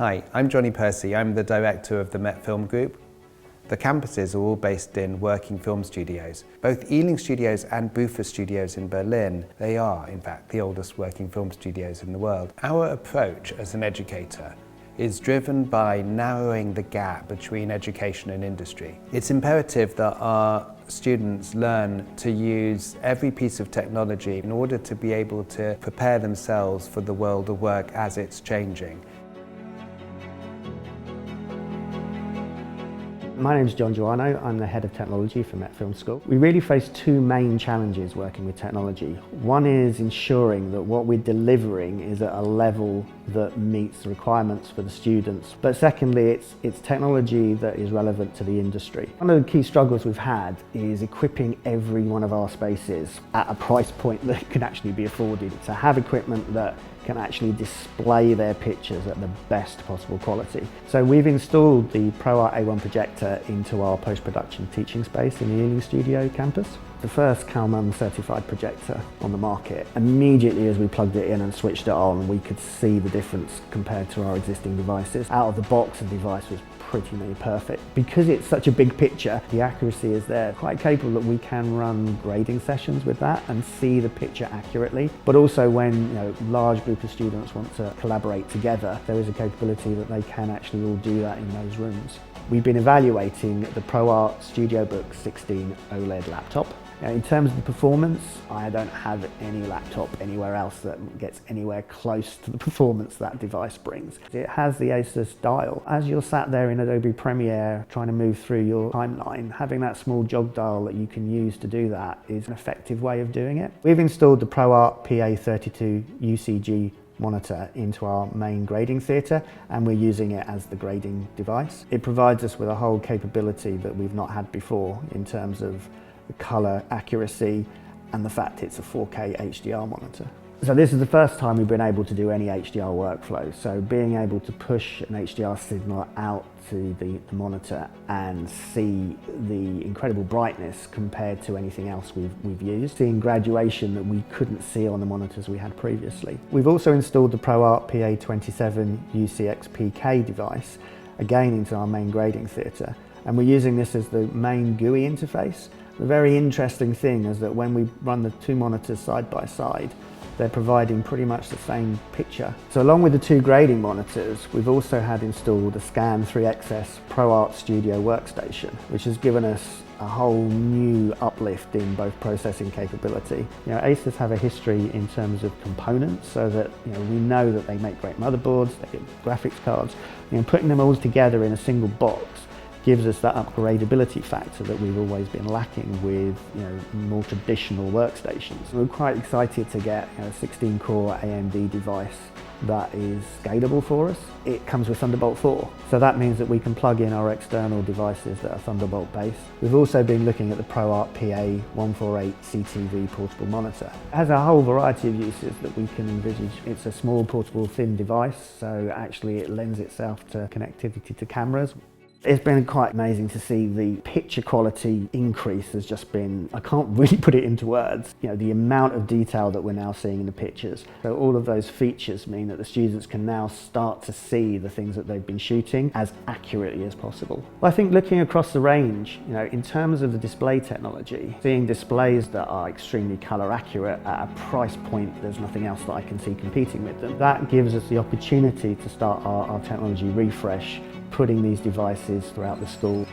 Hi, I'm Jonny Persey. I'm the director of the MetFilm Group. The campuses are all based in working film studios. Both Ealing Studios and BUFA Studios in Berlin, they are, in fact, the oldest working film studios in the world. Our approach as an educator is driven by narrowing the gap between education and industry. It's imperative that our students learn to use every piece of technology in order to be able to prepare themselves for the world of work as it's changing. My name is John Joanno. I'm the head of technology for MetFilm School. We really face two main challenges working with technology. One is ensuring that what we're delivering is at a level that meets the requirements for the students. But secondly, it's technology that is relevant to the industry. One of the key struggles we've had is equipping every one of our spaces at a price point that can actually be afforded. To have equipment that can actually display their pictures at the best possible quality. So we've installed the ProArt A1 projector into our post-production teaching space in the Ealing Studio campus. The first Calman Certified projector on the market. Immediately as we plugged it in and switched it on, we could see the difference compared to our existing devices. Out of the box, the device was pretty nearly perfect. Because it's such a big picture, the accuracy is there. Quite capable that we can run grading sessions with that and see the picture accurately. But also when large group of students want to collaborate together, there is a capability that they can actually all do that in those rooms. We've been evaluating the ProArt Studio Workstation OLED laptop. In terms of the performance, I don't have any laptop anywhere else that gets anywhere close to the performance that device brings. It has the ASUS dial. As you're sat there in Adobe Premiere trying to move through your timeline, having that small jog dial that you can use to do that is an effective way of doing it. We've installed the ProArt PA32UCG monitor into our main grading theatre, and we're using it as the grading device. It provides us with a whole capability that we've not had before in terms of the colour accuracy and the fact it's a 4K HDR monitor. So this is the first time we've been able to do any HDR workflow, so being able to push an HDR signal out to the monitor and see the incredible brightness compared to anything else we've used, seeing graduation that we couldn't see on the monitors we had previously. We've also installed the ProArt PA27UCX PK device, again into our main grading theatre, and we're using this as the main GUI interface. The very interesting thing is that when we run the two monitors side by side, they're providing pretty much the same picture. So along with the two grading monitors, we've also had installed a Scan 3XS ProArt Studio Workstation, which has given us a whole new uplift in both processing capability. ASUS have a history in terms of components, so that we know that they make great motherboards, they get graphics cards. Putting them all together in a single box gives us that upgradability factor that we've always been lacking with more traditional workstations. We're quite excited to get a 16-core AMD device that is scalable for us. It comes with Thunderbolt 4, so that means that we can plug in our external devices that are Thunderbolt based. We've also been looking at the ProArt PA148CTV portable monitor. It has a whole variety of uses that we can envisage. It's a small, portable, thin device, so actually it lends itself to connectivity to cameras. It's been quite amazing to see the picture quality increase has just been, I can't really put it into words, the amount of detail that we're now seeing in the pictures. So all of those features mean that the students can now start to see the things that they've been shooting as accurately as possible. Well, I think looking across the range, in terms of the display technology, seeing displays that are extremely colour accurate at a price point there's nothing else that I can see competing with them, that gives us the opportunity to start our technology refresh, putting these devices throughout the school.